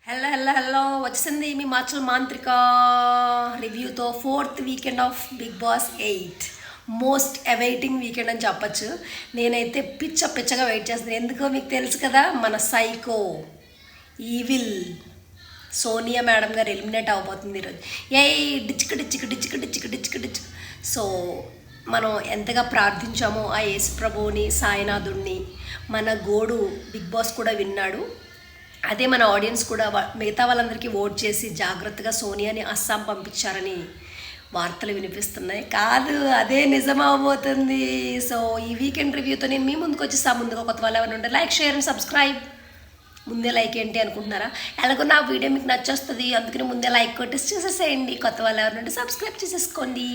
Hello hello hello వచ్చింది మీ మాచల్ మాంత్రిక రివ్యూతో 4th weekend of Bigg Boss 8 most awaiting weekend అని చెప్పచ్చు. నేనైతే పిచ్చగా వెయిట్ చేస్తున్నాను. ఎందుకో మీకు తెలుసు కదా, మన సైకో ఈవిల్ సోనియా మేడం గారు ఎలిమినేట్ అవబోతుంది ఈరోజు. ఏ డిచ్క్. సో మనం ఎంతగా ప్రార్థించామో ఆ యేసు ప్రభువుని, సాయినాథుడిని, మన గోడు బిగ్ బాస్ కూడా విన్నాడు. అదే మన ఆడియన్స్ కూడా మిగతా వాళ్ళందరికీ ఓట్ చేసి జాగ్రత్తగా సోనియాని అస్సాం పంపించారని వార్తలు వినిపిస్తున్నాయి. కాదు, అదే నిజం అవబోతుంది. సో ఈ వీకెండ్ రివ్యూతో నేను మీ ముందుకు వచ్చేస్తా. ముందుగా కొత్త వాళ్ళు ఎవరైనా ఉంటే లైక్, షేర్ అండ్ సబ్స్క్రైబ్. ముందే లైక్ ఏంటి అనుకుంటున్నారా? ఎలాగో నా వీడియో మీకు నచ్చొస్తుంది, అందుకని ముందే లైక్ కొట్టేసి చూసేసేయండి. కొత్త వాళ్ళు ఎవరైనా ఉంటే సబ్స్క్రైబ్ చేసేసుకోండి.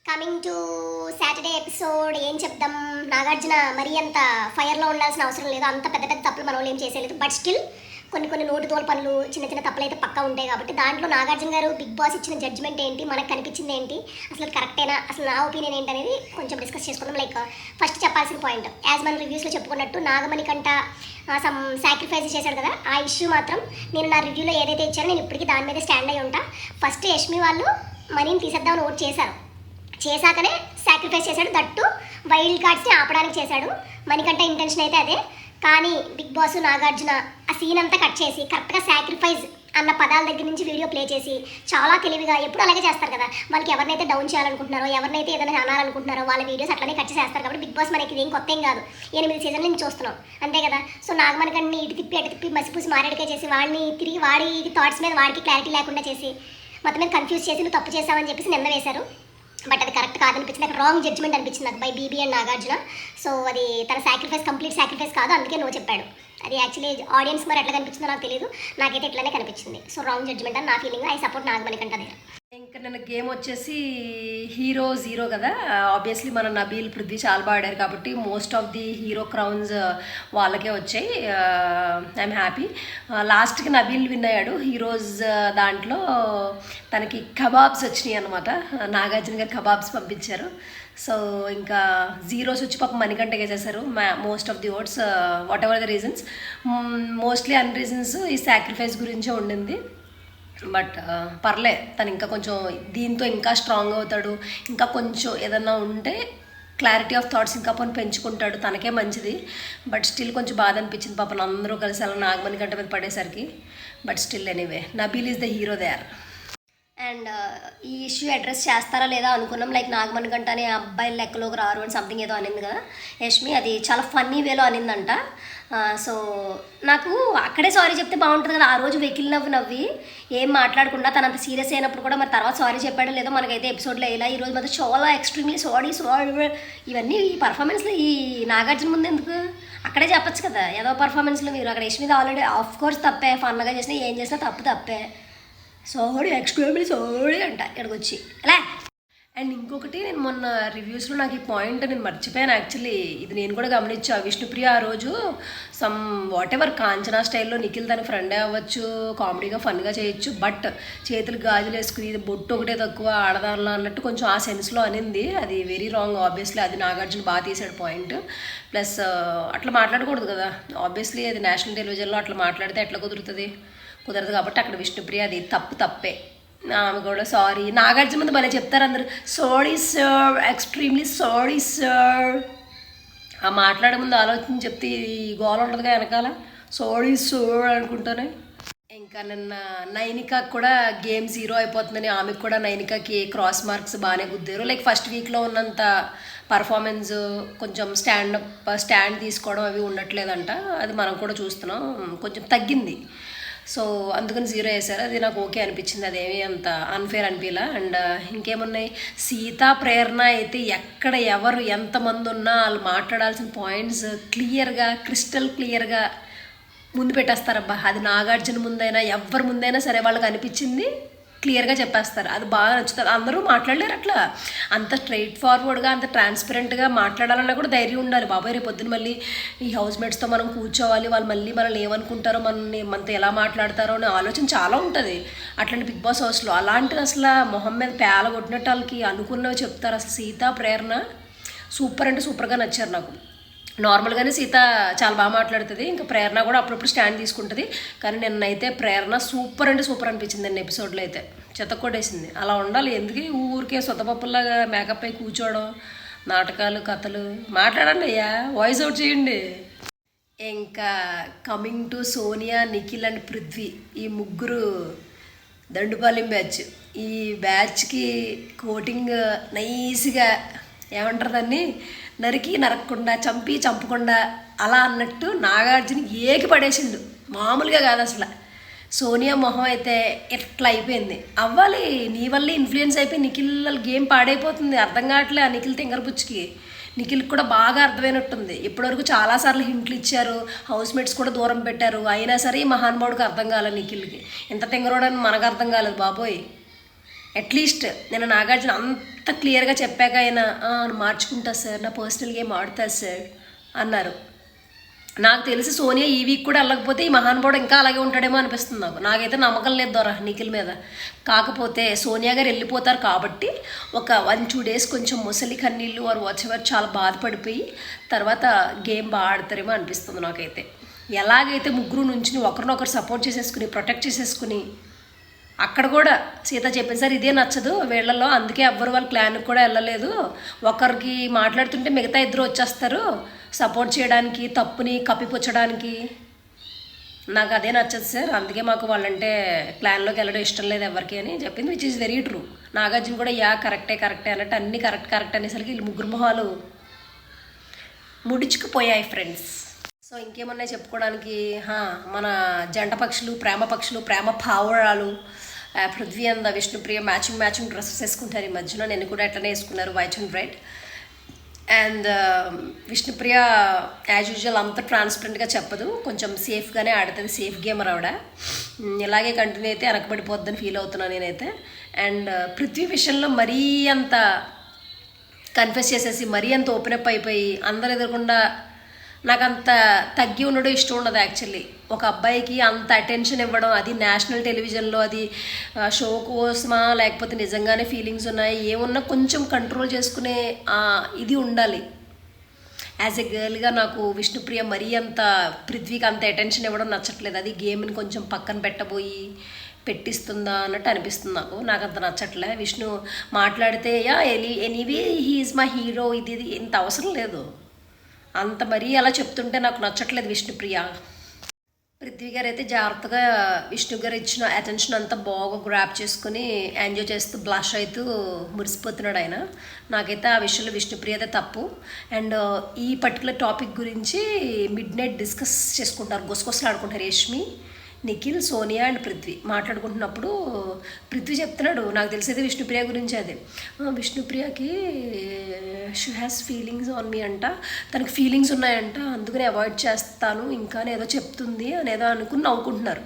కమింగ్ టు సాటర్డే ఎపిసోడ్ ఏం చెప్దాం, నాగార్జున మరీ అంత ఫైర్లో ఉండాల్సిన అవసరం లేదు. అంత పెద్ద పెద్ద తప్పులు మన వాళ్ళు ఏం చేసేలేదు. బట్ స్టిల్ కొన్ని నోటి తోలు పనులు, చిన్న తప్పులు అయితే పక్కా ఉంటాయి. కాబట్టి దాంట్లో నాగార్జున గారు బిగ్ బాస్ ఇచ్చిన జడ్జ్మెంట్ ఏంటి, మనకు కనిపించింది ఏంటి, అసలు కరెక్టేనా, అసలు నా ఒపీనియన్ ఏంటి అనేది కొంచెం డిస్కస్ చేసుకుందాం. లైక్ ఫస్ట్ చెప్పాల్సిన పాయింట్, యాజ్ మన రివ్యూస్లో చెప్పుకున్నట్టు నాగమణి కంట సమ్ సాక్రిఫైస్ చేశాడు కదా, ఆ ఇష్యూ మాత్రం నేను నా రివ్యూలో ఏదైతే ఇచ్చానో నేను ఇప్పటికీ దాని మీద స్టాండ్ అయ్యి ఉంటా. ఫస్ట్ యష్మి వాళ్ళు మనీని తీసేద్దామని ఓట్ చేశాకనే సాక్రిఫైస్ చేశాడు. దట్టు వైల్డ్ కార్డ్స్ని ఆపడానికి చేశాడు. మనకంటే ఇంటెన్షన్ అయితే అదే. కానీ బిగ్ బాస్ నాగార్జున ఆ సీన్ అంతా కట్ చేసి కరెక్ట్గా సాక్రిఫైస్ అన్న పదాల దగ్గర నుంచి వీడియో ప్లే చేసి చాలా తెలివిగా, ఎప్పుడు అలాగే చేస్తారు కదా, వాళ్ళకి ఎవరినైతే డౌన్ చేయాలనుకుంటున్నారో, ఎవరినైతే ఏదైనా అనాలనుకుంటున్నారో వాళ్ళ వీడియోస్ అట్లనే కట్ చేస్తారు. కాబట్టి బిగ్ బాస్ మనకి ఇదేం కొత్త ఏం కాదు, 8 సీజన్ల నుంచి చూస్తున్నాం అంతే కదా. సో నాగమణికంని ఇటు తిప్పి మసిపూసి మారేడుగా చేసి వాడిని తిరిగి వాడి థాట్స్ మీద వాడికి క్లారిటీ లేకుండా చేసి మొత్తం మీద కన్ఫ్యూజ్ చేసి నువ్వు తప్పు చేసావని చెప్పేసి నిన్న వేశారు. బట్ అది కరెక్ట్ కాదనిపించింది, నాకు రాంగ్ జడ్జ్మెంట్ అనిపించింది నాకు బై బీబీ అండ్ నాగార్జున. సో అది తన కంప్లీట్ సాక్రిఫైస్ కాదు, అందుకే నో చెప్పాడు. అది యాక్చువల్లీ ఆడియన్స్ మరి ఎట్లా కనిపించిందో నాకు తెలియదు, నాకైతే ఇట్లానే కనిపించింది. సో రాంగ్ జడ్జ్మెంట్ అని నా ఫీలింగ్. ఐ సపోర్ట్ నాగమణి కంట దగ్గర. ఇంకా నిన్న గేమ్ వచ్చేసి హీరో 0 కదా. ఆబ్వియస్లీ మన నబీల్, పృథ్వీ చాలా బాగా ఆడారు కాబట్టి most of the hero crowns వాళ్ళకే వచ్చాయి. I'm happy. లాస్ట్కి నబీల్ విన్ అయ్యాడు హీరోస్ దాంట్లో. తనకి కబాబ్స్ వచ్చినాయి అనమాట. నాగార్జున గారు కబాబ్స్ పంపించారు. సో ఇంకా జీరోస్ వచ్చి పాపం మణికంటగా చేశారు most of the votes. What ever the reasons, mostly అన్ని రీజన్స్ ఈ సాక్రిఫైస్ గురించే ఉండింది. బట్ పర్లే, తను ఇంకా కొంచెం దీంతో ఇంకా స్ట్రాంగ్ అవుతాడు. ఇంకా కొంచెం ఏదన్నా ఉంటే క్లారిటీ ఆఫ్ థాట్స్ ఇంకా పని పెంచుకుంటాడు, తనకే మంచిది. బట్ స్టిల్ కొంచెం బాధ అనిపించింది పాపం అందరూ కలిసి అలా నాగమణి గంట మీద పడేసరికి. But still anyway, Nabeel is the hero they are. And ఈ ఇష్యూ అడ్రస్ చేస్తారా లేదా అనుకున్నాం. లైక్ నాగమణి గంట అనే అబ్బాయిల లెక్కలోకి రారు అని సంథింగ్ ఏదో అనింది కదా యష్మి, అది చాలా ఫన్నీ వేలో అనిందంట. సో నాకు అక్కడే సారీ చెప్తే బాగుంటుంది కదా. ఆ రోజు వెకిల్ నవ్వి ఏం మాట్లాడకుండా తనంత సీరియస్ అయినప్పుడు కూడా మరి తర్వాత సారీ చెప్పాడో లేదో మనకైతే ఎపిసోడ్లో ఇలా. ఈరోజు మాత్రం చాలా ఎక్స్ట్రీమ్లీ సారీ ఇవన్నీ ఈ పర్ఫార్మెన్స్లో ఈ నాగార్జున ముందు ఎందుకు, అక్కడే చెప్పచ్చు కదా. ఏదో పర్ఫార్మెన్స్లో మీరు అక్కడ యష్మిది ఆల్రెడీ ఆఫ్ కోర్స్ తప్పే, ఫన్గా చేసినా ఏం చేసినా తప్పే. సారీ ఎక్స్ట్రీమ్లీ సారీ అంట ఇక్కడికి వచ్చి అలా. అండ్ ఇంకొకటి, నేను మొన్న రివ్యూస్లో నాకు ఈ పాయింట్ నేను మర్చిపోయాను యాక్చువల్లీ. ఇది నేను కూడా గమనించా. విష్ణుప్రియ ఆ రోజు సమ్ వాట్ ఎవర్ కాంచనా స్టైల్లో నిఖిల్ తన ఫ్రెండే అవ్వచ్చు, కామెడీగా ఫన్గా చేయొచ్చు, బట్ చేతులు గాజులు వేసుకుని ఇది బొట్టు ఒకటే తక్కువ ఆడదానిలో అన్నట్టు కొంచెం ఆ సెన్స్లో అనింది. అది వెరీ రాంగ్ ఆబ్వియస్లీ. అది నాగార్జున బాగా తీసాడు పాయింట్. ప్లస్ అట్లా మాట్లాడకూడదు కదా ఆబ్వియస్లీ. అది నేషనల్ టెలివిజన్లో అట్లా మాట్లాడితే ఎట్లా కుదరదు కాబట్టి అక్కడ విష్ణుప్రియ అది తప్పే. ఆమె కూడా సారీ. నాగార్జున ముందు భలే చెప్తారు అందరూ, sorry sir, extremely sorry sir. ఆ మాట్లాడే ముందు ఆలోచన చెప్తే ఈ గోల ఉంటుందిగా వెనకాల, సారీ సార్ అనుకుంటానే. ఇంకా నిన్న నైనికాకి కూడా గేమ్ 0 అయిపోతుందని ఆమెకు కూడా నైనికాకి క్రాస్ మార్క్స్ బాగానే గుద్దారు. లైక్ ఫస్ట్ వీక్లో ఉన్నంత పర్ఫార్మెన్స్, కొంచెం స్టాండ్ తీసుకోవడం అవి ఉండట్లేదంట. అది మనం కూడా చూస్తున్నాం, కొంచెం తగ్గింది. సో అందుకని 0 వేశారు. అది నాకు ఓకే అనిపించింది, అదేమీ అంత అన్ఫేర్ అనిపించలే. అండ్ ఇంకేమున్నాయి, సీతా ప్రేరణ అయితే ఎక్కడ ఎవరు ఎంతమంది ఉన్నా వాళ్ళు మాట్లాడాల్సిన పాయింట్స్ క్లియర్గా, క్రిస్టల్ క్లియర్గా ముందు పెట్టేస్తారబ్బా. అది నాగార్జున ముందైనా ఎవరి ముందైనా సరే వాళ్ళకి అనిపించింది క్లియర్గా చెప్పేస్తారు. అది బాగా నచ్చుతుంది. అందరూ మాట్లాడలేరు అట్లా, అంత స్ట్రైట్ ఫార్వర్డ్గా, అంత ట్రాన్స్పరెంట్గా మాట్లాడాలన్నా కూడా ధైర్యం ఉండాలి. బాబాయ్ రేపు పొద్దున మళ్ళీ ఈ హౌస్మేట్స్తో మనం కూర్చోవాలి, వాళ్ళు మళ్ళీ మనల్ని ఏమనుకుంటారో, మనతో ఎలా మాట్లాడతారో అనే ఆలోచన చాలా ఉంటుంది అట్లాంటి బిగ్ బాస్ హౌస్లో. అలాంటిది అసలు మొహం మీద పేల కొట్టినట్టు వాళ్ళకి అనుకున్నవి చెప్తారు. అసలు సీతా ప్రేరణ సూపర్ అంటే సూపర్గా నచ్చారు నాకు. నార్మల్గానే సీత చాలా బాగా మాట్లాడుతుంది, ఇంకా ప్రేరణ కూడా అప్పుడప్పుడు స్టాండ్ తీసుకుంటుంది. కానీ నిన్నైతే ప్రేరణ సూపర్ అంటే సూపర్ అనిపించింది. నిన్న ఎపిసోడ్లో అయితే చెత్తకొట్టేసింది. అలా ఉండాలి, ఎందుకు ఊరికే సొత్తపప్పులాగా మేకప్ అయి కూర్చోవడం, నాటకాలు కథలు మాట్లాడండి అయ్యా, వాయిస్ అవుట్ చేయండి. ఇంకా coming to Sonia, Nikhil and Prithvi, ఈ ముగ్గురు దండుపాలెం బ్యాచ్. ఈ బ్యాచ్కి కోటింగ్ నైస్గా ఏమంటారు దాన్ని, నరికి నరకకుండా, చంపి చంపకుండా అలా అన్నట్టు నాగార్జున ఏకి పడేసిండు, మామూలుగా కాదు అసలు. సోనియా మొహం అయితే ఎట్లా అయిపోయింది. అవ్వాలి, నీ వల్లే ఇన్ఫ్లుయెన్స్ అయిపోయి నిఖిల్ గేమ్ పాడైపోతుంది. అర్థం కావట్లే ఆ నిఖిల్ తింగరపుచ్చికి. నిఖిల్కి కూడా బాగా అర్థమైనట్టుంది. ఇప్పటివరకు చాలాసార్లు హింట్లు ఇచ్చారు, హౌస్ మేట్స్ కూడా దూరం పెట్టారు, అయినా సరే ఈ మహానుభావుడికి అర్థం కాలేదు. నిఖిల్కి ఇంత తింగరోడని మనకు అర్థం కాలేదు బాబోయ్. అట్లీస్ట్ నేను నాగార్జున అంత క్లియర్గా చెప్పాక ఆయన మార్చుకుంటా సార్, నా పర్సనల్ గేమ్ ఆడుతా సార్ అన్నారు. నాకు తెలిసి సోనియా ఈ వీక్ కూడా వెళ్ళకపోతే ఈ మహానుభావుడు ఇంకా అలాగే ఉంటాడేమో అనిపిస్తుంది నాకు. నాకైతే నమ్మకం లేదు దొర నిఖిల్ మీద. కాకపోతే సోనియా గారు వెళ్ళిపోతారు కాబట్టి ఒక 1-2 డేస్ కొంచెం ముసలి కన్నీళ్ళు వారు వచ్చేవారు చాలా బాధపడిపోయి తర్వాత గేమ్ బాగా ఆడతారేమో అనిపిస్తుంది నాకైతే. ఎలాగైతే ముగ్గురు నుంచి ఒకరినొకరు సపోర్ట్ చేసేసుకుని ప్రొటెక్ట్ చేసేసుకుని, అక్కడ కూడా సీత చెప్పింది సార్ ఇదే నచ్చదు వీళ్ళల్లో, అందుకే ఎవ్వరు వాళ్ళ ప్లాన్కి కూడా వెళ్ళలేదు. ఒకరికి మాట్లాడుతుంటే మిగతా ఇద్దరు వచ్చేస్తారు సపోర్ట్ చేయడానికి, తప్పుని కప్పిపుచ్చడానికి. నాకు అదే నచ్చదు సార్, అందుకే మాకు వాళ్ళంటే ప్లాన్లోకి వెళ్ళడం ఇష్టం లేదు ఎవరికి అని చెప్పింది, which is very true. Nagarjuna కూడా కరెక్టే అన్నట్టు అన్ని కరెక్ట్ అనేసరికి వీళ్ళు ముగ్గురు మొహాలు ముడుచుకుపోయాయి ఫ్రెండ్స్. సో ఇంకేమన్నా చెప్పుకోవడానికి, మన జంట పక్షులు, ప్రేమ పావురాలు Prithvi and Vishnupriya matching dresses వేసుకుంటారు ఈ మధ్యన. నేను కూడా ఎట్లనే వేసుకున్నారు, white and red. And Vishnupriya as usual అంత ట్రాన్స్పరెంట్గా చెప్పదు, కొంచెం సేఫ్గానే ఆడుతుంది, సేఫ్ గేమర్ ఆవిడ. ఇలాగే కంటిన్యూ అయితే వెనకబడిపోద్దని ఫీల్ అవుతున్నాను నేనైతే. అండ్ పృథ్వీ విషయంలో మరీ అంత కన్ఫెస్ చేసేసి మరీ అంత ఓపెన్ అప్ అయిపోయి అందరు ఎదురకుండా నాకు అంత తగ్గి ఉండడం ఇష్టం ఉండదు యాక్చువల్లీ. ఒక అబ్బాయికి అంత అటెన్షన్ ఇవ్వడం, అది నేషనల్ టెలివిజన్లో, అది షో కోసమా లేకపోతే నిజంగానే ఫీలింగ్స్ ఉన్నాయి ఏమున్నా కొంచెం కంట్రోల్ చేసుకునే ఇది ఉండాలి. యాజ్ ఎ గర్ల్గా నాకు విష్ణుప్రియ మరీ అంత పృథ్వీకి అంత అటెన్షన్ ఇవ్వడం నచ్చట్లేదు. అది గేమ్ని కొంచెం పక్కన పెట్టిస్తుందా అన్నట్టు అనిపిస్తుంది నాకు అంత నచ్చట్లే. విష్ణు మాట్లాడితే ఎనీవే హీఈస్ మై హీరో, ఇది ఇంత అవసరం లేదు, అంత మరీ అలా చెప్తుంటే నాకు నచ్చట్లేదు విష్ణుప్రియ. పృథ్వీ గారు అయితే జాగ్రత్తగా విష్ణు గారు ఇచ్చిన అటెన్షన్ అంతా బాగా గ్రాప్ చేసుకుని ఎంజాయ్ చేస్తూ బ్లష్ అవుతూ మురిసిపోతున్నాడు ఆయన. నాకైతే ఆ విషయంలో విష్ణుప్రియ అయితే తప్పు. అండ్ ఈ పర్టికులర్ టాపిక్ గురించి మిడ్ నైట్ డిస్కస్ చేసుకుంటారు, గుసగుసలు ఆడుకుంటారు యష్మి, నిఖిల్, సోనియా అండ్ పృథ్వీ మాట్లాడుకుంటున్నప్పుడు పృథ్వీ చెప్తున్నాడు, నాకు తెలిసేది విష్ణుప్రియ గురించి, అదే విష్ణుప్రియకి she has feelings on me అంట, తనకి ఫీలింగ్స్ ఉన్నాయంట, అందుకని అవాయిడ్ చేస్తాను ఇంకా ఏదో చెప్తుంది అనేదో అనుకుని నవ్వుకుంటున్నారు.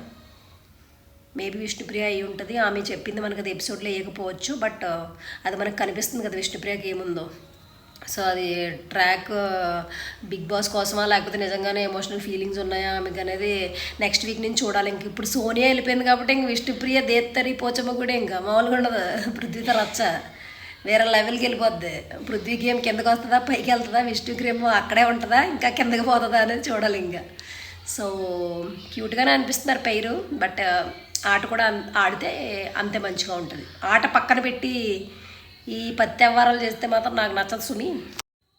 మేబీ విష్ణుప్రియ అయి ఉంటుంది, ఆమె చెప్పింది మనకు అది ఎపిసోడ్లో వేయకపోవచ్చు, బట్ అది మనకు కనిపిస్తుంది కదా విష్ణుప్రియకి ఏముందో. సో అది ట్రాక్ బిగ్ బాస్ కోసమా లేకపోతే నిజంగానే ఎమోషనల్ ఫీలింగ్స్ ఉన్నాయా ఆమెకు అనేది నెక్స్ట్ వీక్ నుంచి చూడాలి. ఇంక ఇప్పుడు సోనియా వెళ్ళిపోయింది కాబట్టి ఇంక విష్ణుప్రియ దేత్తరి పోచమ్మ కూడా ఇంకా మామూలుగా ఉండదు, పృథ్వీతో రచ్చ వేరే లెవెల్కి వెళ్ళిపోద్ది. పృథ్వీకి ఏం కిందకి వస్తుందా పైకి వెళ్తుందా, విష్ణుకి ఏమో అక్కడే ఉంటుందా ఇంకా కిందకి పోతుందా అనేది చూడాలి ఇంకా. సో క్యూట్గానే అనిపిస్తున్నారు పేరు, బట్ ఆట కూడా ఆడితే అంతే మంచిగా ఉంటుంది. ఆట పక్కన పెట్టి ఈ పత్తి వ్యవహారాలు చేస్తే మాత్రం నాకు నచ్చదు సుమి.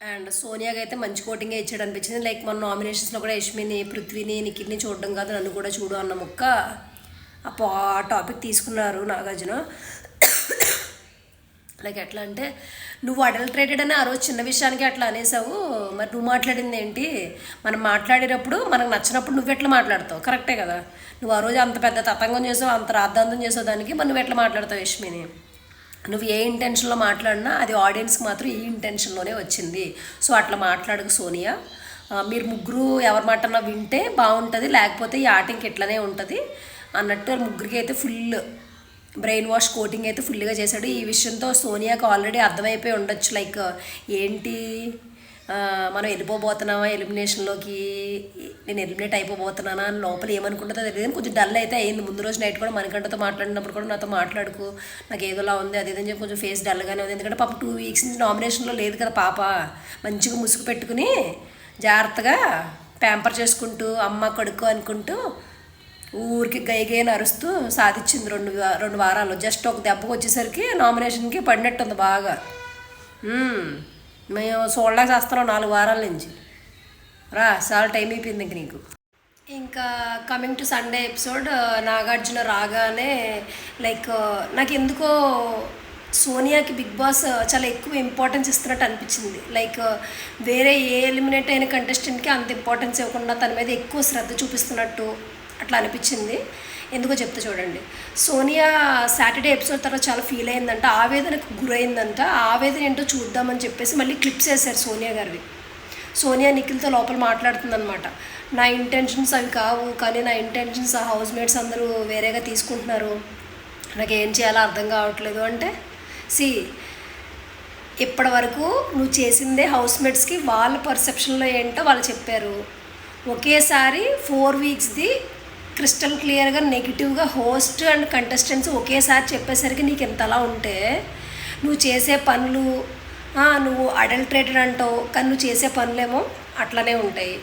అండ్ సోనియాకి అయితే మంచి కోటింగే ఇచ్చాడు అనిపించింది. లైక్ మన నామినేషన్స్లో కూడా యష్మిని, పృథ్వీని, నిఖిల్ని చూడడం కాదు నన్ను కూడా చూడు అన్న ముక్క ఆ టాపిక్ తీసుకున్నారు నాగార్జున. లైక్ ఎట్లా అంటే నువ్వు అడల్ట్రేటెడ్ అని ఆ రోజు చిన్న విషయానికి అట్లా అనేసావు, మరి నువ్వు మాట్లాడింది ఏంటి, మనం మాట్లాడేటప్పుడు మనకు నచ్చినప్పుడు నువ్వు ఎట్లా మాట్లాడతావు, కరెక్టే కదా. నువ్వు ఆ రోజు అంత పెద్ద తతంగం చేసావు, అంత రాద్ధాంతం చేసావు దానికి, మరి నువ్వు ఎట్లా మాట్లాడతావు యష్మిని. నువ్వు ఏ ఇంటెన్షన్లో మాట్లాడినా అది ఆడియన్స్కి మాత్రం ఈ ఇంటెన్షన్లోనే వచ్చింది. సో అట్లా మాట్లాడకు సోనియా, మీరు ముగ్గురు ఎవరి మాటన్నా వింటే బాగుంటుంది, లేకపోతే ఈ ఆటింగ్ ఇట్లనే ఉంటుంది అన్నట్టు ముగ్గురికి అయితే ఫుల్ బ్రెయిన్ వాష్ కోటింగ్ అయితే ఫుల్గా చేశాడు. ఈ విషయంతో సోనియాకి ఆల్రెడీ అర్థమైపోయి ఉండొచ్చు, లైక్ ఏంటి మనం వెళ్ళిపోబోతున్నామా ఎలిమినేషన్లోకి, నేను ఎలిమినేట్ అయిపోబోతున్నానా అని లోపల ఏమనుకుంటుందో తెలియదు. కొంచెం డల్ అయితే అయింది. ముందు రోజు నైట్ కూడా మణికంఠతో మాట్లాడినప్పుడు కూడా నాతో మాట్లాడుకు నాకు ఏదోలా ఉంది అది ఇదని చెప్పి కొంచెం ఫేస్ డల్గానే ఉంది. ఎందుకంటే పాప 2 వీక్స్ నుంచి నామినేషన్లో లేదు కదా పాప, మంచిగా ముసుగు పెట్టుకుని జాగ్రత్తగా ప్యాంపర్ చేసుకుంటూ అమ్మ కొడుకు అనుకుంటూ ఊరికి గైగైన అరుస్తూ సాధించింది 2 వారాలు. జస్ట్ ఒక దెబ్బకు వచ్చేసరికి నామినేషన్కి పడినట్టుంది బాగా. మేము చూడలేక చేస్తున్నాం 4 వారాల నుంచి. రా చాలా టైం అయిపోయింది ఇంక నీకు. ఇంకా coming to Sunday episode, Nagarjuna రాగానే లైక్ నాకు ఎందుకో సోనియాకి బిగ్ బాస్ చాలా ఎక్కువ ఇంపార్టెన్స్ ఇస్తున్నట్టు అనిపించింది. లైక్ వేరే ఏ ఎలిమినేట్ అయిన కంటెస్టెంట్కి అంత ఇంపార్టెన్స్ ఇవ్వకుండా తన మీద ఎక్కువ శ్రద్ధ చూపిస్తున్నట్టు అట్లా అనిపించింది. ఎందుకో చెప్తే చూడండి. సోనియా సాటర్డే ఎపిసోడ్ తర్వాత చాలా ఫీల్ అయిందంట, ఆవేదనకు గురైందంట. ఆవేదన ఏంటో చూద్దామని చెప్పేసి మళ్ళీ క్లిప్స్ వేశారు సోనియా గారివి. సోనియా నిఖిల్తో లోపల మాట్లాడుతుందనమాట. నా ఇంటెన్షన్స్ అవి కావు, కానీ నా ఇంటెన్షన్స్ ఆ హౌస్ మేట్స్ అందరూ వేరేగా తీసుకుంటున్నారు, నాకు ఏం చేయాలో అర్థం కావట్లేదు అంటే, ఇప్పటి వరకు నువ్వు చేసిందే హౌస్ మేట్స్కి వాళ్ళ పర్సెప్షన్లో ఏంటో వాళ్ళు చెప్పారు. ఒకేసారి 4 వీక్స్ది క్రిస్టల్ క్లియర్గా నెగిటివ్గా హోస్ట్ అండ్ కంటెస్టెంట్స్ ఒకేసారి చెప్పేసరికి నీకు ఎంతలా ఉంటే, నువ్వు చేసే పనులు నువ్వు అడల్ట్రేటెడ్ అంటావు, కానీ నువ్వు చేసే పనులేమో అట్లనే ఉంటాయి.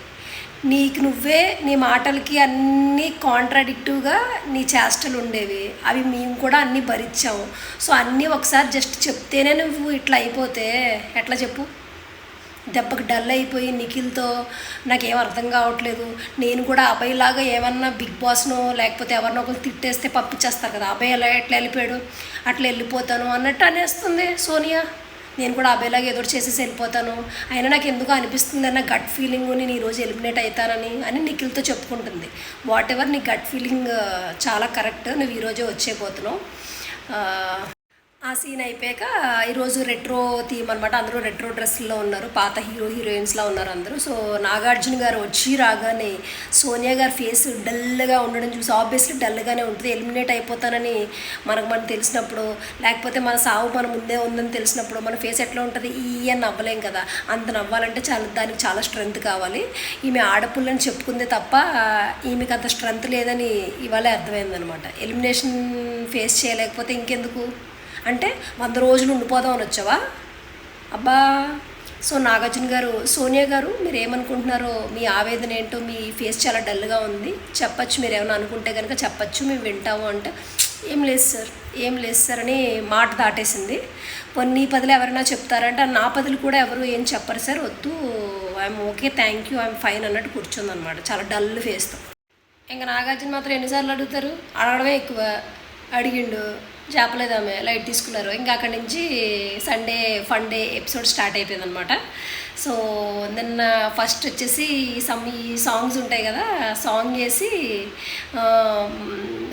నీకు నువ్వే నీ మాటలకి అన్నీ కాంట్రాడిక్టివ్గా నీ చేష్టలు ఉండేవి, అవి మేము కూడా అన్నీ భరించాము. సో అన్నీ ఒకసారి జస్ట్ చెప్తేనే నువ్వు ఇట్లా అయిపోతే ఎట్లా చెప్పు? దెబ్బకి డల్ అయిపోయి నిఖిల్తో నాకేం అర్థం కావట్లేదు, నేను కూడా అబ్బాయిలాగా ఏమన్నా బిగ్ బాస్నో లేకపోతే ఎవరినో ఒకరు తిట్టేస్తే పంపించేస్తారు కదా, అబ్బాయి ఎలా ఎట్లా వెళ్ళిపోయాడు అట్లా వెళ్ళిపోతాను అన్నట్టు అనేస్తుంది సోనియా. నేను కూడా అబ్బాయిలాగా ఏదో చేసేసి వెళ్ళిపోతాను, అయినా నాకు ఎందుకు అనిపిస్తుంది అన్న గట్ ఫీలింగ్ నేను ఈరోజు ఎలిమినేట్ అవుతానని అని నిఖిల్తో చెప్పుకుంటుంది. వాట్ ఎవర్ నీ గట్ ఫీలింగ్ చాలా కరెక్ట్, నువ్వు ఈరోజే వచ్చేపోతున్నావు. ఆ సీన్ అయిపోయాక ఈరోజు రెట్రో థీమ్ అనమాట, అందరూ రెట్రో డ్రెస్లో ఉన్నారు, పాత హీరోయిన్స్లా ఉన్నారు అందరూ. సో నాగార్జున గారు వచ్చి రాగానే సోనియా గారి ఫేస్ డల్గా ఉండడం చూసి, ఆబ్వియస్లీ డల్గానే ఉంటుంది, ఎలిమినేట్ అయిపోతానని మనకు తెలిసినప్పుడు, లేకపోతే మన సావు మన ముందే ఉందని తెలిసినప్పుడు మన ఫేస్ ఎట్లా ఉంటుంది, అని నవ్వలేం కదా. అంత నవ్వాలంటే దానికి చాలా స్ట్రెంగ్త్ కావాలి. ఈమె ఆడపుల్లని చెప్పుకుందే తప్ప ఈమెకి అంత స్ట్రెంగ్త్ లేదని ఇవాళే అర్థమైందనమాట. ఎలిమినేషన్ ఫేస్ చేయలేకపోతే ఇంకెందుకు అంటే 100 రోజులు ఉండిపోదాం అని వచ్చావా అబ్బా. సో నాగార్జున గారు, సోనియా గారు, మీరు ఏమనుకుంటున్నారో, మీ ఆవేదన ఏంటో, మీ ఫేస్ చాలా డల్గా ఉంది, చెప్పచ్చు, మీరు ఏమైనా అనుకుంటే కనుక చెప్పచ్చు, మేము వింటాము అంటే, ఏం లేదు సార్ అని మాట దాటేసింది. నీ పదులు ఎవరైనా చెప్తారంటే నా పదులు కూడా ఎవరు ఏం చెప్పరు సార్, వద్దు, I'm okay, thank you, I'm fine అన్నట్టు కూర్చుందనమాట చాలా డల్ ఫేస్తో. ఇంకా నాగార్జున మాత్రం ఎన్నిసార్లు అడుగుతారు, అడగడమే ఎక్కువ. అడిగిండు, చెప్పలేదు, ఆమె లైట్ తీసుకున్నారు. ఇంకా అక్కడి నుంచి Sunday fun day episode start అయిపోయింది అనమాట. సో నిన్న ఫస్ట్ వచ్చేసి ఈ సాంగ్స్ ఉంటాయి కదా, సాంగ్ వేసి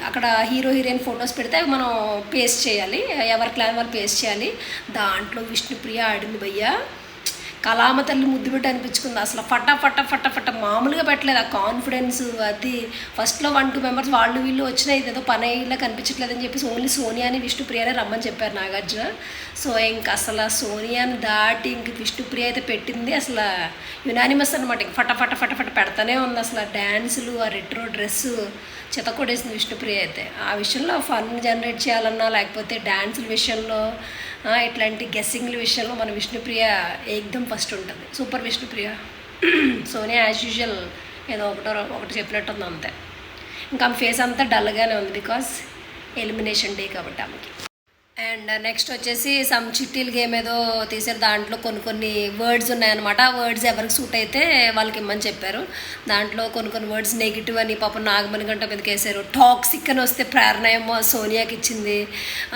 అక్కడ హీరో హీరోయిన్ ఫొటోస్ పెడితే మనం పేస్ట్ చేయాలి, ఎవరి క్లాన్ వాళ్ళు పేస్ట్ చేయాలి. దాంట్లో విష్ణుప్రియ ఆడింది భయ్యా, కలామ తల్లి ముద్దు పెట్టి అనిపించుకుంది అసలు. ఫట మామూలుగా పెట్టలేదు ఆ కాన్ఫిడెన్స్. అది ఫస్ట్లో 1-2 మెంబర్స్ వాళ్ళు వీళ్ళు వచ్చినా ఇదేదో పని అయ్యేలా కనిపించట్లేదని చెప్పేసి ఓన్లీ సోనియాని విష్ణుప్రియనే రమ్మని చెప్పారు నాగార్జున. సో ఇంక అసలు సోనియాని దాటి ఇంక విష్ణుప్రియ అయితే పెట్టింది అసలు యునానిమస్ అనమాట. ఇంక ఫట పెడతానే ఉంది అసలు. డ్యాన్సులు, ఆ రెట్రో డ్రెస్సు చితకొడేసింది విష్ణుప్రియ అయితే. ఆ విషయంలో ఫన్ జనరేట్ చేయాలన్నా, లేకపోతే డ్యాన్సుల విషయంలో, ఇట్లాంటి గెస్సింగ్ల విషయంలో మన విష్ణుప్రియ ఏకదమ్ ఫస్ట్ ఉంటుంది. Super Vishnupriya. Sonia as usual ఏదో ఒకటి చెప్పినట్టుంది అంతే. ఇంకా ఆమె ఫేస్ అంతా డల్గానే ఉంది, బికాస్ ఎలిమినేషన్ డే కాబట్టి ఆమెకి. అండ్ నెక్స్ట్ వచ్చేసి సమ్ చిట్టీలు గేమ్ ఏదో తీసారు, దాంట్లో కొన్ని వర్డ్స్ ఉన్నాయన్నమాట. ఆ వర్డ్స్ ఎవరికి సూట్ అయితే వాళ్ళకి ఇమ్మని చెప్పారు. దాంట్లో కొన్ని వర్డ్స్ నెగిటివ్ అని పాపం నాగమణి గంట మీదకి వేసారు. టాక్సిక్ అని వస్తే ప్రేరణ ఏమో సోనియాకి ఇచ్చింది,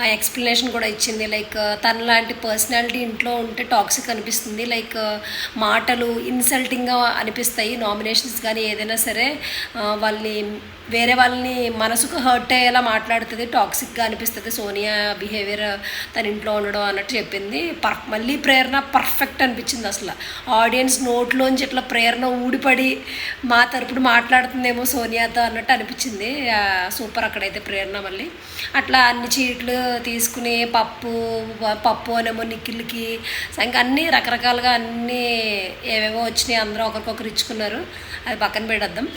ఆ ఎక్స్ప్లెనేషన్ కూడా ఇచ్చింది. లైక్ తన లాంటి పర్సనాలిటీ ఇంట్లో ఉంటే టాక్సిక్ అనిపిస్తుంది, లైక్ మాటలు ఇన్సల్టింగ్గా అనిపిస్తాయి. నామినేషన్స్ కానీ ఏదైనా సరే వేరే వాళ్ళని మనసుకు హర్ట్ అయ్యేలా మాట్లాడుతుంది, టాక్సిక్గా అనిపిస్తుంది సోనియా బిహేవియర్ తన ఇంట్లో ఉండడం అన్నట్టు చెప్పింది. మళ్ళీ ప్రేరణ పర్ఫెక్ట్ అనిపించింది అసలు. ఆడియన్స్ నోట్లోంచి ఇట్లా ప్రేరణ ఊడిపడి మా తరపున మాట్లాడుతుందేమో సోనియాతో అన్నట్టు అనిపించింది. సూపర్ అక్కడైతే ప్రేరణ. మళ్ళీ అట్లా అన్ని చీట్లు తీసుకుని పప్పు అనేమో నిఖిల్కి, ఇంకా అన్నీ రకరకాలుగా అన్నీ ఏవేవో వచ్చినాయి, అందరూ ఒకరికొకరు ఇచ్చుకున్నారు. అది పక్కన పెడద్దాం.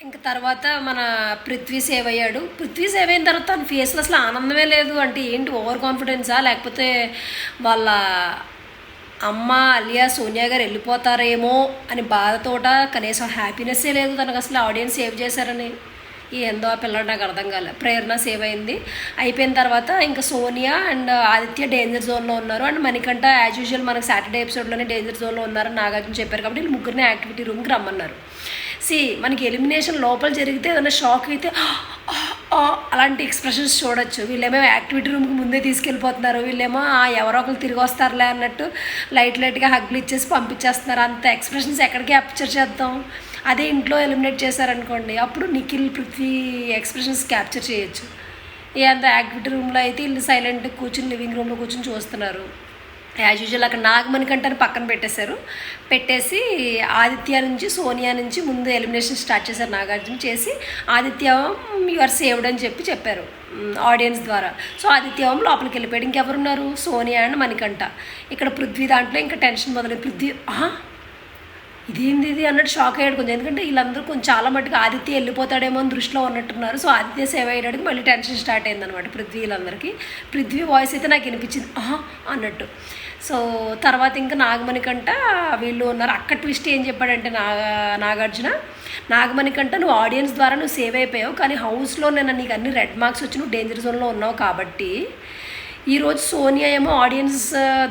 ఇంకా తర్వాత మన పృథ్వీ సేవ్ అయ్యాడు. పృథ్వీ సేవ్ అయిన తర్వాత తన ఫేస్లో అసలు ఆనందమే లేదు. అంటే ఏంటి, ఓవర్ కాన్ఫిడెన్సా, లేకపోతే వాళ్ళ అమ్మ అలియా సోనియా గారు వెళ్ళిపోతారేమో అని బాధతోట కనీసం హ్యాపీనెస్సే లేదు తనకు అసలు ఆడియన్స్ సేవ్ చేశారని. ఏందో ఆ పిల్లడు నాకు అర్థం కాలే. ప్రేరణ సేవ్ అయింది. అయిపోయిన తర్వాత ఇంకా సోనియా అండ్ ఆదిత్య డేంజర్ జోన్లో ఉన్నారు. అండ్ మనకంట యాజ్ యూజువల్ మనకు సాటర్డే ఎపిసోడ్లోనే డేంజర్ జోన్లో ఉన్నారని నాగార్జున చెప్పారు కాబట్టి వీళ్ళు ముగ్గురిని యాక్టివిటీ రూమ్కి రమ్మన్నారు. మనకి ఎలిమినేషన్ లోపల జరిగితే ఏదైనా షాక్ అయితే అలాంటి ఎక్స్ప్రెషన్స్ చూడొచ్చు. వీళ్ళేమో యాక్టివిటీ రూమ్కి ముందే తీసుకెళ్ళిపోతున్నారు. వీళ్ళేమో ఎవరో ఒకరు తిరిగి వస్తారులే అన్నట్టు లైట్గా హగ్లు ఇచ్చేసి పంపించేస్తున్నారు. అంత ఎక్స్ప్రెషన్స్ ఎక్కడ క్యాప్చర్ చేద్దాం? అదే ఇంట్లో ఎలిమినేట్ చేశారనుకోండి, అప్పుడు నిఖిల్ పృథ్వీ ఎక్స్ప్రెషన్స్ క్యాప్చర్ చేయొచ్చు. అంత యాక్టివిటీ రూమ్లో అయితే వీళ్ళు సైలెంట్గా కూర్చుని లివింగ్ రూమ్లో కూర్చొని చూస్తున్నారు. యాజ్ యూజువల్ అక్కడ నాగమణి కంటని పక్కన పెట్టేసి ఆదిత్య నుంచి సోనియా నుంచి ముందు ఎలిమినేషన్ స్టార్ట్ చేశారు. నాగార్జున చేసి ఆదిత్య యు ఆర్ సేవ్డ్ అని చెప్పారు ఆడియన్స్ ద్వారా. సో ఆదిత్య లోపలికి వెళ్ళిపోయాడు. ఇంకెవరున్నారు? సోనియా అండ్ మణికంఠ. ఇక్కడ పృథ్వీ దాంట్లో ఇంకా టెన్షన్ మొదలైంది. పృథ్వీ ఇదేంది ఇది అన్నట్టు షాక్ అయ్యాడు కొంచెం. ఎందుకంటే వీళ్ళందరూ కొంచెం చాలా మట్టుకు ఆదిత్య వెళ్ళిపోతాడేమో అని దృష్టిలో ఉన్నట్టున్నారు. సో ఆదిత్య సేవ్ అయ్యేటికి మళ్ళీ టెన్షన్ స్టార్ట్ అయిందనమాట పృథ్వీలందరికీ. పృథ్వీ వాయిస్ అయితే నాకు వినిపించింది అన్నట్టు. సో తర్వాత ఇంకా నాగమణి కంట వీళ్ళు ఉన్నారు. అక్కడ ట్విస్ట్ ఏం చెప్పాడంటే నాగమణి కంట నువ్వు ఆడియన్స్ ద్వారా నువ్వు సేవ్ అయిపోయావు, కానీ హౌస్లో నేను నీకు అన్ని రెడ్ మార్క్స్ వచ్చి నువ్వు డేంజర్ జోన్లో ఉన్నావు కాబట్టి ఈరోజు సోనియా ఏమో ఆడియన్స్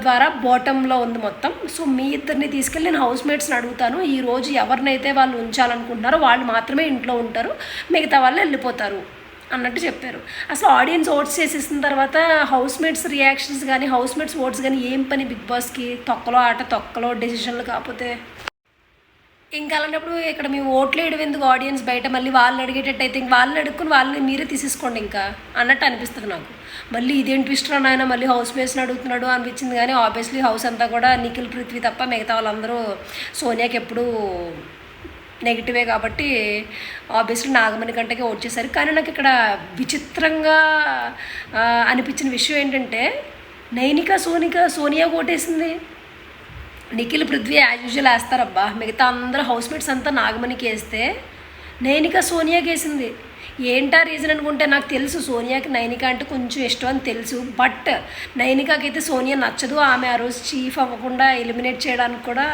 ద్వారా బాటంలో ఉంది మొత్తం. సో మీ ఇద్దరిని తీసుకెళ్ళి నేను హౌస్ మేట్స్ని అడుగుతాను. ఈరోజు ఎవరినైతే వాళ్ళు ఉంచాలనుకుంటున్నారో వాళ్ళు మాత్రమే ఇంట్లో ఉంటారు, మిగతా వాళ్ళు వెళ్ళిపోతారు అన్నట్టు చెప్పారు. అసలు ఆడియన్స్ ఓట్స్ చేసేసిన తర్వాత హౌస్ మేట్స్ రియాక్షన్స్ కానీ హౌస్ మేట్స్ ఓట్స్ కానీ ఏం పని బిగ్ బాస్కి? తొక్కలో డెసిషన్లు కాకపోతే ఇంకా అలాంటప్పుడు ఇక్కడ మేము ఓట్లు వేయడం ఎందుకు? ఆడియన్స్ బయట మళ్ళీ వాళ్ళు అడిగేటట్టు అయితే ఇంక వాళ్ళని అడుక్కుని వాళ్ళని మీరే తీసేసుకోండి ఇంకా అన్నట్టు అనిపిస్తుంది నాకు. మళ్ళీ ఇదేం ట్విస్ట్ రా నాయన మళ్ళీ హౌస్ మేట్స్ని అడుగుతున్నాడు అనిపించింది. కానీ ఆబ్వియస్లీ హౌస్ అంతా కూడా నిఖిల్ పృథ్వీ తప్ప మిగతా వాళ్ళందరూ సోనియాకి ఎప్పుడూ నెగిటివే కాబట్టి ఆబ్వియస్లీ నాగమణి కంటకే ఓట్ చేశారు. కానీ నాకు ఇక్కడ విచిత్రంగా అనిపించిన విషయం ఏంటంటే నైనిక సోనియా ఓటేసింది. నిఖిల్ పృథ్వీ యాజ్ యూజువల్ వేస్తారబ్బా, మిగతా అందరూ హౌస్ మేట్స్ అంతా నాగమణికి వేస్తే నైనిక సోనియాకి వేసింది. ఏంటా రీజన్ అనుకుంటే నాకు తెలుసు సోనియాకి నైనిక అంటే కొంచెం ఇష్టం అని తెలుసు. బట్ నైనికాకి అయితే సోనియా నచ్చదు. ఆమె ఆ రోజు చీఫ్ అవ్వకుండా ఎలిమినేట్ చేయడానికి కూడా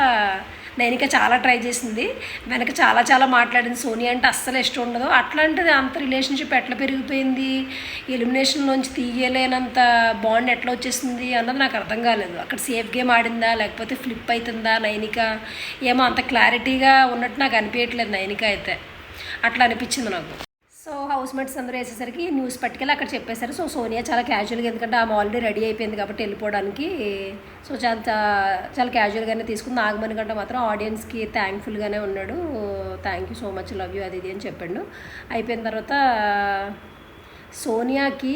నైనిక చాలా ట్రై చేసింది. వెనక చాలా మాట్లాడింది. సోనియా అంటే అస్సలు ఇష్టం ఉండదు. అట్లాంటిది అంత రిలేషన్షిప్ ఎట్లా పెరిగిపోయింది, ఎలిమినేషన్లోంచి తీయలేనంత బాండ్ ఎట్లా వచ్చేసింది అన్నది నాకు అర్థం కాలేదు. అక్కడ సేఫ్ గేమ్ ఆడిందా లేకపోతే ఫ్లిప్ అవుతుందా నైనిక ఏమో అంత క్లారిటీగా ఉన్నట్టు నాకు అనిపించట్లేదు. నైనిక అయితే అట్లా అనిపించింది నాకు. సో హౌస్ మేట్స్ అందరూ వేసేసరికి న్యూస్ పట్టుకెళ్ళి అక్కడ చెప్పేశారు. సో సోనియా చాలా క్యాజువల్గా, ఎందుకంటే ఆమె ఆల్రెడీ రెడీ అయిపోయింది కాబట్టి వెళ్ళిపోవడానికి. సో చాలా క్యాజువల్గానే తీసుకుంది. నాగమణి కంటే మాత్రం ఆడియన్స్కి థ్యాంక్ఫుల్గానే ఉన్నాడు. Thank you so much, love you అది ఇది అని చెప్పాడు. అయిపోయిన తర్వాత సోనియాకి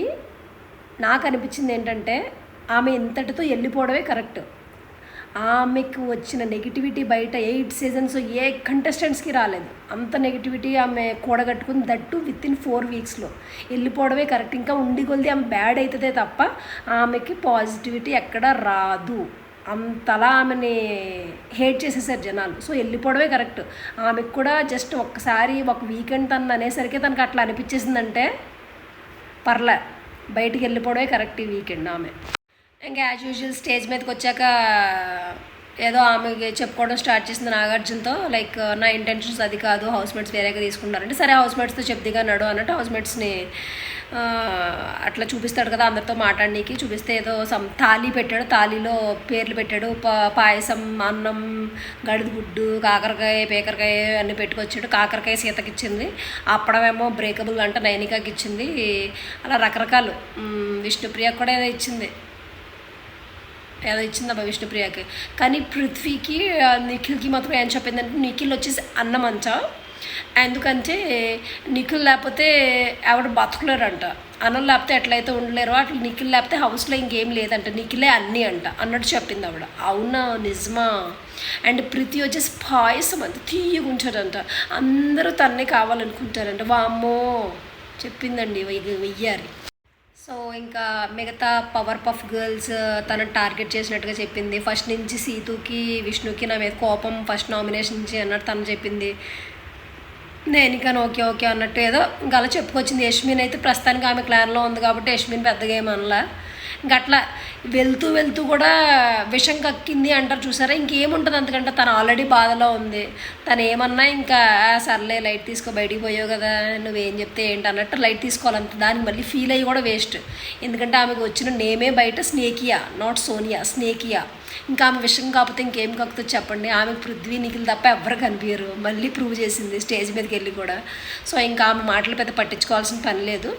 నాకు అనిపించింది ఏంటంటే ఆమె ఇంతటితో వెళ్ళిపోవడమే కరెక్ట్. ఆమెకు వచ్చిన నెగిటివిటీ బయట 8 సీజన్స్ ఏ కంటెస్టెంట్స్కి రాలేదు. అంత నెగిటివిటీ ఆమె కూడగట్టుకుని దట్టు వితిన్ 4 వీక్స్లో వెళ్ళిపోవడమే కరెక్ట్. ఇంకా ఉండి కొలిది ఆమె బ్యాడ్ అవుతుందే తప్ప ఆమెకి పాజిటివిటీ ఎక్కడ రాదు. అంతలా ఆమెని హేట్ చేసేసారు జనాలు. సో వెళ్ళిపోవడమే కరెక్ట్. ఆమెకు కూడా జస్ట్ ఒక్కసారి ఒక వీకెండ్ తను అనేసరికి తనకు అట్లా అనిపించేసిందంటే పర్లే, బయటికి వెళ్ళిపోవడమే కరెక్ట్ ఈ వీకెండ్ ఆమె. ఇంకా యాజ్ యూజువల్ స్టేజ్ మీదకి వచ్చాక ఏదో ఆమెకి చెప్పుకోవడం స్టార్ట్ చేసింది నాగార్జునతో. లైక్ నా ఇంటెన్షన్స్ అది కాదు, హౌస్ మేట్స్ వేరేగా తీసుకుంటారంటే సరే హౌస్ మేట్స్తో చెప్దిగా నడు అన్నట్టు హౌస్ మేట్స్ని అట్లా చూపిస్తాడు కదా అందరితో మాట్లాడనీకి. చూపిస్తే ఏదో థాలీ పెట్టాడు. థాలీలో పేర్లు పెట్టాడు. పాయసం, అన్నం, గడిదిగుడ్డు, కాకరకాయ, పేకరకాయ అన్నీ పెట్టుకొచ్చాడు. కాకరకాయ సీతకి ఇచ్చింది. అప్పడమేమో బ్రేకబుల్ అంట నైనికాకి ఇచ్చింది. అలా రకరకాలు. విష్ణుప్రియకి కూడా ఏదో ఇచ్చిందబ్బా విష్ణుప్రియకి. కానీ పృథ్వీకి నిఖిల్కి మాత్రం ఏం చెప్పిందంటే నిఖిల్ వచ్చేసి అన్నం అంచా, ఎందుకంటే నిఖిల్ లేకపోతే ఆవిడ బతకలేరంట. అన్నం లేకపోతే ఎట్లయితే ఉండలేరో అట్లా నిఖిల్ లేకపోతే హౌస్లో ఇంకేం లేదంట, నిఖిలే అన్నీ అంట అన్నట్టు చెప్పింది ఆవిడ. అవునా నిజమా? అండ్ పృథ్వీ వచ్చేసి పాయసం అంత తీయగా ఉంచారంట, అందరూ తన్నే కావాలనుకుంటారంట. వామ్మో చెప్పిందండి వెయ్యారి. సో ఇంకా మిగతా పవర్ పఫ్ గర్ల్స్ తనని టార్గెట్ చేసినట్టుగా చెప్పింది. ఫస్ట్ నుంచి సీతుకి విష్ణుకి నా మీద కోపం ఫస్ట్ నామినేషన్ నుంచి అన్నట్టు తను చెప్పింది. నేను ఇంకా ఓకే అన్నట్టు ఏదో ఇంకా అలా చెప్పుకొచ్చింది. యష్మిన్ అయితే ప్రస్తుతానికి ఆమె క్లాన్లో ఉంది కాబట్టి యష్మిన్ పెద్దగా ఏమనలా. ఇంకా అట్లా వెళ్తూ వెళ్తూ కూడా విషం కక్కింది అంటారు చూసారా, ఇంకేముంటుంది అంతకంటే తను ఆల్రెడీ బాధలో ఉంది. తను ఏమన్నా ఇంకా సర్లే లైట్ తీసుకో, బయటికి పోయావు కదా, నువ్వేం చెప్తే ఏంటి అన్నట్టు లైట్ తీసుకోవాలంత. దానికి మళ్ళీ ఫీల్ అయ్యి కూడా వేస్ట్. ఎందుకంటే ఆమెకు వచ్చిన నేమే బయట స్నేకియా, నాట్ సోనియా, స్నేకియా. ఇంకా ఆమె విషయం కాకపోతే ఇంకేం కాకపోతే చెప్పండి. ఆమెకు పృథ్వీ నిఖిల్ తప్ప ఎవ్వరు కనిపించరు. మళ్ళీ ప్రూవ్ చేసింది స్టేజ్ మీదకి వెళ్ళి కూడా. సో ఇంకా ఆమె మాటలు పెద్ద పట్టించుకోవాల్సిన పని లేదు.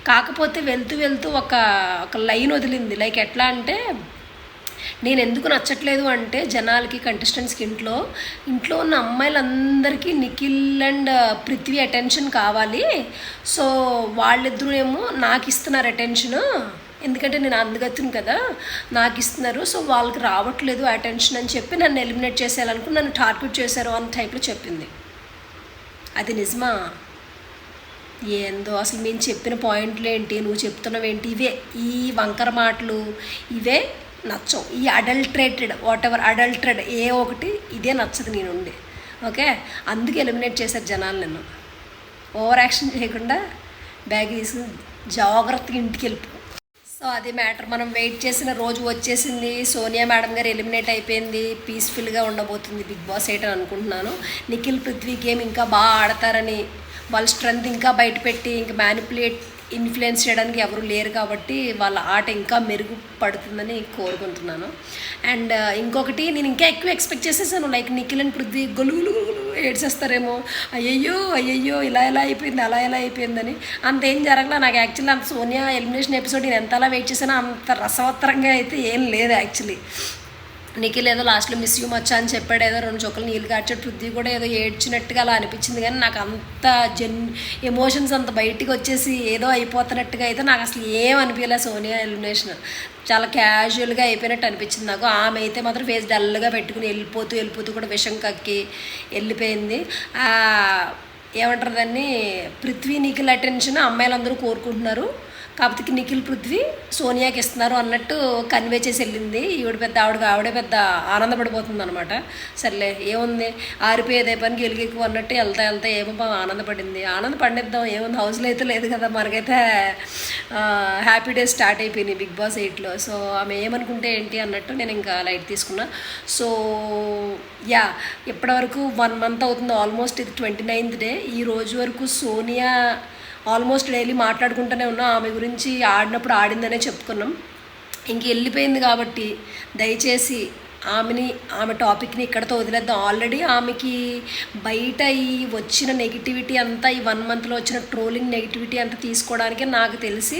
కాకపోతే వెళ్తూ వెళ్తూ ఒక లైన్ వదిలింది. లైక్ ఎట్లా అంటే, నేను ఎందుకు నచ్చట్లేదు అంటే జనాలకి, కంటెస్టెంట్స్కి, ఇంట్లో ఉన్న అమ్మాయిలందరికీ నిఖిల్ అండ్ పృథ్వీ అటెన్షన్ కావాలి. సో వాళ్ళిద్దరూ ఏమో నాకు ఇస్తున్నారు అటెన్షన్, ఎందుకంటే నేను అందగత్తును కదా, నాకు ఇస్తున్నారు. సో వాళ్ళకి రావట్లేదు అటెన్షన్ అని చెప్పి నన్ను ఎలిమినేట్ చేసేయాలనుకుని నన్ను టార్గెట్ చేశారు అన్న టైప్లో చెప్పింది. అది నిజమా? ఏందో అసలు మేము చెప్పిన పాయింట్లు ఏంటి, నువ్వు చెప్తున్నవేంటి, ఇవే ఈ వంకర మాటలు ఇవే నచ్చవు. ఈ అడల్ట్రేటెడ్ అడల్ట్రేడ్ ఏ ఒకటి ఇదే నచ్చదు నీ నుండి. ఓకే, అందుకే ఎలిమినేట్ చేశారు జనాలు. నన్ను ఓవర్ యాక్షన్ చేయకుండా బ్యాగ్ తీసుకుని జాగ్రత్తగా ఇంటికి వెళ్ళిపో. సో అది మ్యాటర్. మనం వెయిట్ చేసిన రోజు వచ్చేసింది. సోనియా మేడం గారు ఎలిమినేట్ అయిపోయింది. పీస్ఫుల్గా ఉండబోతుంది బిగ్ బాస్ 8 అని అనుకుంటున్నాను. నిఖిల్ పృథ్వీ గేమ్ ఇంకా బాగా ఆడతారని, వాళ్ళ స్ట్రెంగ్త్ ఇంకా బయటపెట్టి ఇంకా మ్యానిపులేట్ ఇన్ఫ్లుయెన్స్ చేయడానికి ఎవరు లేరు కాబట్టి వాళ్ళ ఆట ఇంకా మెరుగుపడుతుందని కోరుకుంటున్నాను. అండ్ ఇంకొకటి, నేను ఇంకా ఎక్కువ ఎక్స్పెక్ట్ చేసేసాను. లైక్ నిఖిల్ అండ్ పృథ్వీ గొలుగులు ఏడ్చేస్తారేమో, అయ్యయ్యో ఇలా ఎలా అయిపోయింది, అలా ఎలా అయిపోయిందని. అంతేం జరగలా. నాకు యాక్చువల్లీ అంత సోనియా ఎలిమినేషన్ ఎపిసోడ్ నేను ఎంతలా వెయిట్ చేశానో అంత రసవత్తరంగా అయితే ఏం లేదు యాక్చువల్లీ. నిఖిల్ ఏదో లాస్ట్లో మిస్ యూ మచ్చా అని చెప్పాడు, ఏదో 2 చుక్కలు నీళ్ళు కార్చాడు. పృథ్వీ కూడా ఏదో ఏడ్చినట్టుగా అలా అనిపించింది. కానీ నాకు అంత ఎమోషన్స్ అంత బయటికి వచ్చేసి ఏదో అయిపోతున్నట్టుగా అయితే నాకు అసలు ఏం అనిపించలేదు. సోనియా ఎలిమినేషన్ చాలా క్యాజువల్గా అయిపోయినట్టు అనిపించింది నాకు. ఆమె అయితే మాత్రం ఫేస్ డల్గా పెట్టుకుని వెళ్ళిపోతూ కూడా విషం కక్కి వెళ్ళిపోయింది. ఏమంటారు దాన్ని, పృథ్వీ నిఖిల్ అటెన్షన్ అమ్మాయిలందరూ కోరుకుంటున్నారు, కాకపోతే నిఖిల్ పృథ్వీ సోనియాకి ఇస్తున్నారు అన్నట్టు కన్వే చేసి వెళ్ళింది. ఆవిడే పెద్ద ఆనందపడిపోతుంది అనమాట. సర్లే ఏముంది, ఆరిపోయేదే పనికి ఎలుగెక్కువ అన్నట్టు వెళ్తా ఏమో ఆనందపడిద్దాం. ఏముంది, హౌస్లో అయితే లేదు కదా, మనకైతే హ్యాపీ డేస్ స్టార్ట్ అయిపోయినాయి బిగ్ బాస్ 8లో. సో ఆమె ఏమనుకుంటే ఏంటి అన్నట్టు నేను ఇంకా లైట్ తీసుకున్నా. సో యా, ఇప్పటివరకు 1 month అవుతుంది ఆల్మోస్ట్. ఇది 29th డే. ఈ రోజు వరకు సోనియా ఆల్మోస్ట్ డైలీ మాట్లాడుకుంటూనే ఉన్నాం. ఆమె గురించి ఆడినప్పుడు ఆడిందనే చెప్పుకున్నాం. ఇంక వెళ్ళిపోయింది కాబట్టి దయచేసి ఆమె టాపిక్ని ఇక్కడతో వదిలేద్దాం. ఆల్రెడీ ఆమెకి బయట ఈ వచ్చిన నెగిటివిటీ అంతా, ఈ 1 monthలో వచ్చిన ట్రోలింగ్ నెగిటివిటీ అంతా తీసుకోవడానికి నాకు తెలిసి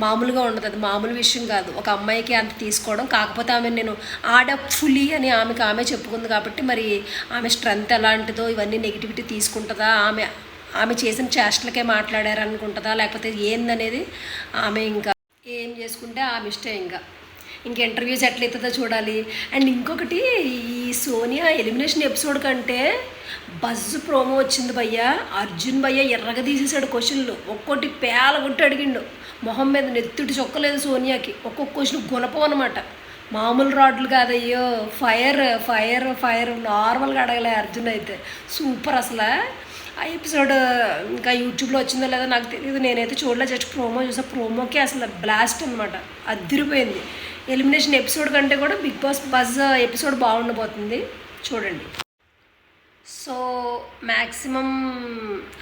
మామూలుగా ఉండదు. అది మామూలు విషయం కాదు ఒక అమ్మాయికి అంత తీసుకోవడం. కాకపోతే ఆమె నేను ఆడఫుల్లీ అని ఆమె చెప్పుకుంది కాబట్టి మరి ఆమె స్ట్రెంగ్త్ ఎలాంటిదో, ఇవన్నీ నెగిటివిటీ తీసుకుంటుందా, ఆమె చేసిన చేష్టలకే మాట్లాడారు అనుకుంటుందా, లేకపోతే ఏందనేది ఆమె ఇంకా ఏం చేసుకుంటే ఆమె ఇష్టం. ఇంకా ఇంటర్వ్యూస్ ఎట్లయితుందో చూడాలి. అండ్ ఇంకొకటి, ఈ సోనియా ఎలిమినేషన్ ఎపిసోడ్ కంటే బజ్ ప్రోమో వచ్చింది భయ్యా. అర్జున్ భయ్య ఎర్రగా తీసేసాడు క్వశ్చన్లు. ఒక్కోటి పేలగొట్టి అడిగిండు. మొహం మీద నెత్తుటి చొక్కలేదు సోనియాకి. ఒక్కొక్క క్వశ్చన్ గుణపం అనమాట, మామూలు రాడ్లు కాదయ్యో. ఫైర్ నార్మల్గా అడగలే అర్జున్ అయితే. సూపర్ అసలు. ఆ ఎపిసోడ్ ఇంకా యూట్యూబ్లో వచ్చిందో లేదో నాకు తెలియదు, నేనైతే చూడలే, జస్ట్ ప్రోమో చూసా. ప్రోమోకి అసలు బ్లాస్ట్ అనమాట, అదిరిపోయింది. ఎలిమినేషన్ ఎపిసోడ్ కంటే కూడా బిగ్ బాస్ బజ్ ఎపిసోడ్ బాగుండబోతుంది, చూడండి. సో మ్యాక్సిమం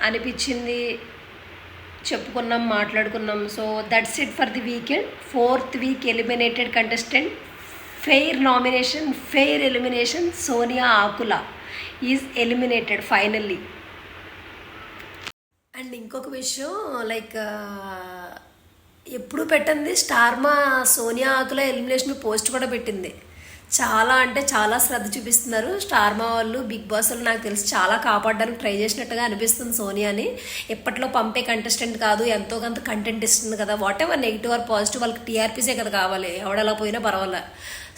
అనిపించింది చెప్పుకున్నాం, మాట్లాడుకున్నాం. So that's it for the weekend. 4th week eliminated contestant, fair nomination, fair elimination. Sonia Akula is eliminated finally. And ఇంకొక విషయం, లైక్ ఎప్పుడు పెట్టింది స్టార్మా సోనియా ఆకుల ఎలిమినేషన్ పోస్ట్ కూడా పెట్టింది. చాలా అంటే చాలా శ్రద్ధ చూపిస్తున్నారు స్టార్మా వాళ్ళు. బిగ్ బాస్ వాళ్ళు నాకు తెలిసి చాలా కాపాడడానికి ట్రై చేసినట్టుగా అనిపిస్తుంది సోనియాని. ఎప్పట్లో పంపే కంటెస్టెంట్ కాదు, ఎంతో కొంత కంటెంట్ ఇస్తుంది కదా. Whatever negative or positive, వాళ్ళకి టీఆర్పీసే కదా కావాలి, ఎవడలా పోయినా పర్వాలే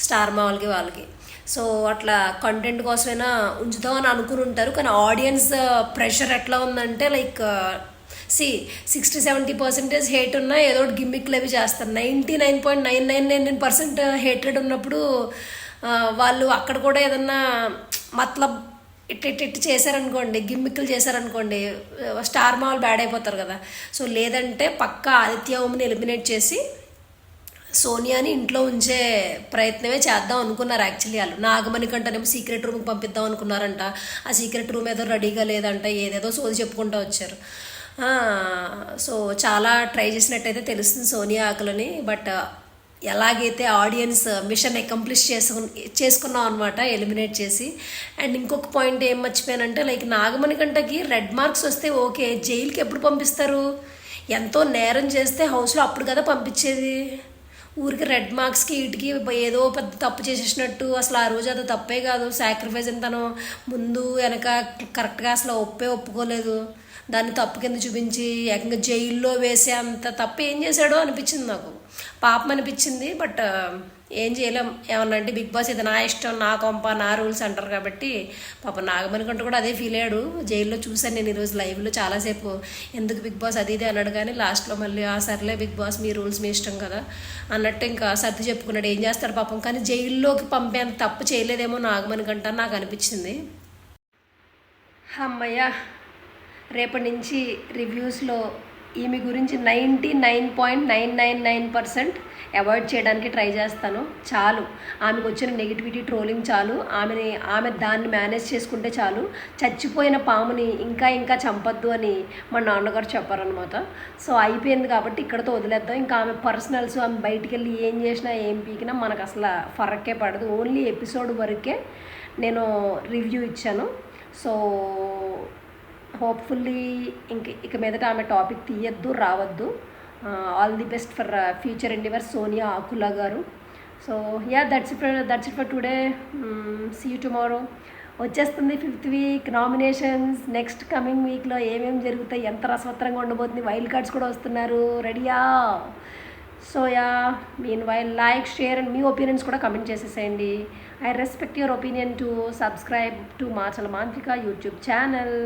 స్టార్మా వాళ్ళకి. సో అట్లా కంటెంట్ కోసమైనా ఉంచుదామని అనుకుని ఉంటారు. కానీ ఆడియన్స్ ప్రెషర్ ఎట్లా ఉందంటే, లైక్ 60-70% హేట్ ఉన్నా ఏదో ఒకటి గిమ్మిక్లు అవి చేస్తారు. 99.999% హేటెడ్ ఉన్నప్పుడు వాళ్ళు అక్కడ కూడా ఏదన్నా మతలబ్ ఇట్టు చేశారనుకోండి, గిమ్మిక్లు చేశారనుకోండి, స్టార్ మాల్ బ్యాడ్ అయిపోతారు కదా. సో లేదంటే పక్కా ఆదిత్య ఓంని ఎలిమినేట్ చేసి సోనియాని ఇంట్లో ఉంచే ప్రయత్నమే చేద్దాం అనుకున్నారు యాక్చువల్లీ వాళ్ళు. నాగమణి కంటేనేమో సీక్రెట్ రూమ్కి పంపిద్దాం అనుకున్నారంట. ఆ సీక్రెట్ రూమ్ ఏదో రెడీగా లేదంట, ఏదేదో సోది చెప్పుకుంటూ వచ్చారు. సో చాలా ట్రై చేసినట్టయితే తెలుస్తుంది సోనియా ఆకులని. బట్ ఎలాగైతే ఆడియన్స్ మిషన్ అకంప్లిష్ చేసుకున్నాం అనమాట, ఎలిమినేట్ చేసి. అండ్ ఇంకొక పాయింట్ ఏం మర్చిపోయానంటే, లైక్ నాగమణి కంటకి రెడ్ మార్క్స్ వస్తే ఓకే, జైలుకి ఎప్పుడు పంపిస్తారు? ఎంతో నేరం చేస్తే హౌస్లో అప్పుడు కదా పంపించేది. ఊరికి రెడ్ మార్క్స్కి వీటికి ఏదో పెద్ద తప్పు చేసేసినట్టు. అసలు ఆ రోజు అది తప్పే కాదు, సాక్రిఫైస్ అని తను ముందు వెనక కరెక్ట్గా అసలు ఒప్పుకోలేదు. దాన్ని తప్పు కింద చూపించి ఏకంగా జైల్లో వేసే అంత తప్పు ఏం చేశాడో అనిపించింది నాకు. పాపం అనిపించింది. బట్ ఏం చేయలేం. ఏమన్నా అంటే బిగ్ బాస్ ఇది నా ఇష్టం, నా కొంప, నా రూల్స్ అంటారు కాబట్టి పాపం నాగమణి కంటూ కూడా అదే ఫీల్ అయ్యాడు. జైల్లో చూశాను నేను ఈరోజు లైవ్లో చాలాసేపు, ఎందుకు బిగ్ బాస్ అది ఇది అన్నాడు. కానీ లాస్ట్లో మళ్ళీ సర్లే బిగ్ బాస్ మీ రూల్స్ మీ ఇష్టం కదా అన్నట్టు ఇంకా సర్ది చెప్పుకున్నాడు. ఏం చేస్తాడు పాపం. కానీ జైల్లోకి పంపేంత తప్పు చేయలేదేమో నాగమణి కంట నాకు అనిపించింది. అమ్మయ్య, రేపటి నుంచి రివ్యూస్లో ఈమె గురించి 99.999% అవాయిడ్ చేయడానికి ట్రై చేస్తాను. చాలు ఆమెకు వచ్చిన నెగిటివిటీ, ట్రోలింగ్ చాలు. ఆమె దాన్ని మేనేజ్ చేసుకుంటే చాలు. చచ్చిపోయిన పాముని ఇంకా చంపొద్దు అని మా నాన్నగారు చెప్పారనమాట. సో అయిపోయింది కాబట్టి ఇక్కడతో వదిలేద్దాం. ఇంకా ఆమె పర్సనల్స్, ఆమె బయటికి వెళ్ళి ఏం చేసినా ఏం పీకినా మనకు అసలు ఫరక్కే పడదు. ఓన్లీ ఎపిసోడ్ వరకే నేను రివ్యూ ఇచ్చాను. సో హోప్ఫుల్లీ ఇక మీదట ఆమె టాపిక్ తీయద్దు, రావద్దు. All the best for future endeavour Sonia Akula garu. So ya, that's it for today. See you tomorrow. వచ్చేస్తుంది 5th week nominations. Next coming వీక్లో ఏమేమి జరుగుతాయి, ఎంత రసవత్తరంగా ఉండబోతుంది. వైల్డ్ కార్డ్స్ కూడా వస్తున్నారు, రెడీయా? So ya, meanwhile like, share and మీ ఒపీనియన్స్ కూడా కమెంట్ చేసేసేయండి. I respect your opinion to subscribe to Machala Mantrika YouTube channel.